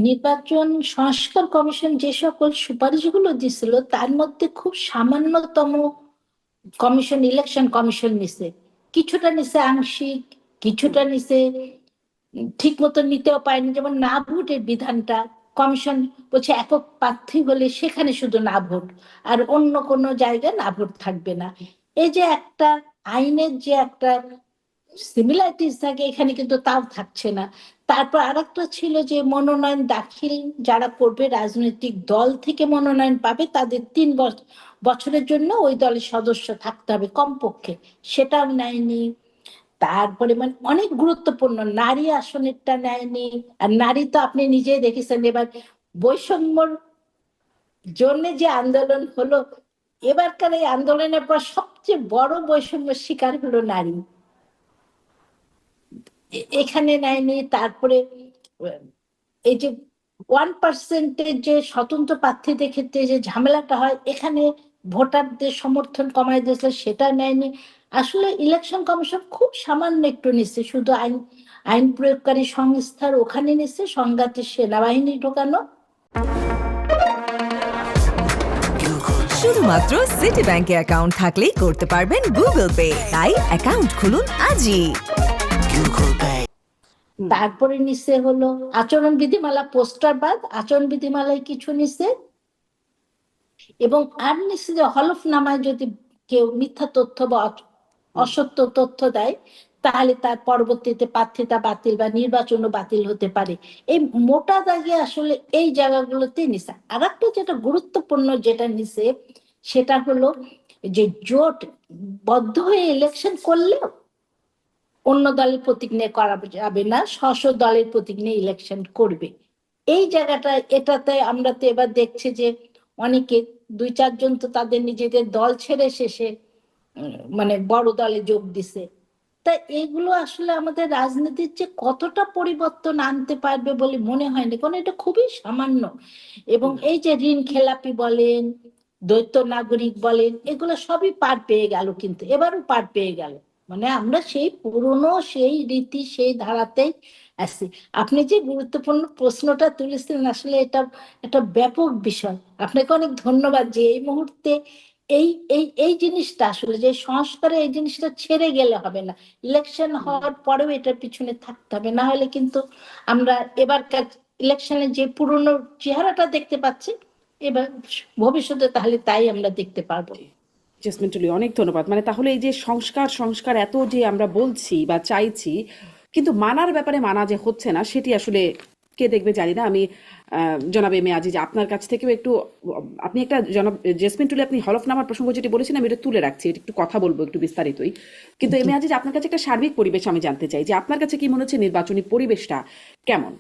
নির্বাচন সংস্কার কমিশন যে সকল সুপারিশগুলো দিছিল তার মধ্যে খুব সামান্যতম কমিশন ইলেকশন কমিশন নিছে, কিছুটা নিছে আংশিক, কিছুটা নিছে ঠিক মতো নিতেও পারেনি। যেমন না ভোটের বিধানটা কমিশন বলছে একক প্রার্থী হলে সেখানে শুধু না ভোট, আর অন্য কোনো জায়গায় না ভোট থাকবে না। এই যে একটা আইনের যে একটা সিমিলারিটিস থাকে, এখানে কিন্তু তাও থাকছে না। তারপর আরেকটা ছিল যে মনোনয়ন দাখিল যারা করবে, রাজনৈতিক দল থেকে মনোনয়ন পাবে, তাদের 3 বছরের জন্য ওই দলের সদস্য থাকতে হবে কমপক্ষে, সেটাও নেয়নি। তারপরে মানে অনেক গুরুত্বপূর্ণ নারী আসনেরটা নেয়নি। আর নারী তো আপনি নিজেই দেখেছেন, এবার বৈষম্যর জন্য যে আন্দোলন হলো, এবারকার এই আন্দোলনের পর সবচেয়ে বড় বৈষম্যের শিকার হলো নারী, এখানে নেয়নি। তারপরে এই যে 1% যে স্বতন্ত্র প্রার্থীদের ক্ষেত্রে যে ঝামেলাটা হয়, এখানে ভোটারদের সমর্থন কমায় দিয়েছিল, সেটা নেয়নি। আসলে ইলেকশন কমিশন খুব সামান্য একটু নিচ্ছে, শুধু আইন আইন প্রয়োগকারী সংস্থার ওখানে নিচ্ছে, সংঘাতের সেনাবাহিনী ঢোকানো। শুধুমাত্র সিটি ব্যাংকে অ্যাকাউন্ট থাকলেই করতে পারবেন গুগল পে, তাই অ্যাকাউন্ট খুলুন আজই। তারপরে নিচে হলো আচরণ বিধিমালা, পোস্টার বাদ আচরণ বিধিমালায় কিছু নিচে, এবং আর নিচে যে হলফনামায় যদি কেউ মিথ্যা তথ্য বা অসত্য তথ্য দেয়, তাহলে তার পরবর্তীতে প্রার্থিতা বাতিল বা নির্বাচনও বাতিল হতে পারে। এই মোটা দাগে আসলে এই জায়গাগুলোতে নিছে। আর একটা যেটা গুরুত্বপূর্ণ যেটা নিছে, সেটা হলো যে জোট বদ্ধ হয়ে ইলেকশন করলেও অন্য দলের প্রতীক নিয়ে করা যাবে না, স্ব দলের প্রতীক নিয়ে ইলেকশন করবে। এই জায়গাটা, এটাতে আমরা তো এবার দেখছি যে অনেকে 2-4 জন তো তাদের নিজেদের দল ছেড়ে শেষে মানে বড় দলে যোগ দিছে। তা এগুলো আসলে আমাদের রাজনীতির যে কতটা পরিবর্তন আনতে পারবে বলে মনে হয়নি, কারণ এটা খুবই সামান্য। এবং এই যে ঋণ খেলাপি বলেন, দ্বৈত নাগরিক বলেন, এগুলো সবই পার পেয়ে গেল, কিন্তু এবারও পার পেয়ে গেল। মানে আমরা সেই পুরনো সেই রীতি সেই ধারাতেই আছি। আপনি যে গুরুত্বপূর্ণ প্রশ্নটা তুলেছিলেন, আসলে এটা একটা ব্যাপক বিষয়। আপনাকে অনেক ধন্যবাদ যে এই মুহূর্তে এই এই এই জিনিসটা আসলে যে সংস্কারে এই জিনিসটা ছেড়ে গেলে হবে না, ইলেকশন হওয়ার পরেও এটার পিছনে থাকতে হবে। না হলে কিন্তু আমরা এবারকার ইলেকশনে যে পুরনো চেহারাটা দেখতে পাচ্ছি, এবার ভবিষ্যতে তাহলে তাই আমরা দেখতে পারবো। জেসমিন টুলি, অনেক ধন্যবাদ। মানে তাহলে এই যে সংস্কার সংস্কার এত যে আমরা বলছি বা চাইছি, কিন্তু মানার ব্যাপারে মানা যে হচ্ছে না, সেটি আসলে কে দেখবে জানি না। আমি জনাব এম এ আজিজ আপনার কাছ থেকেও একটু, আপনি একটা জনাব জেসমিন টুলি, আপনি হলফনামার প্রসঙ্গ যেটি বলেছেন আমি এটা তুলে রাখছি, এটা একটু কথা বলবো একটু বিস্তারিতই। কিন্তু এম এ আজিজ আপনার কাছে একটা সার্বিক পরিবেশ আমি জানতে চাই যে আপনার কাছে কি মনে হচ্ছে নির্বাচনী পরিবেশটা কেমন?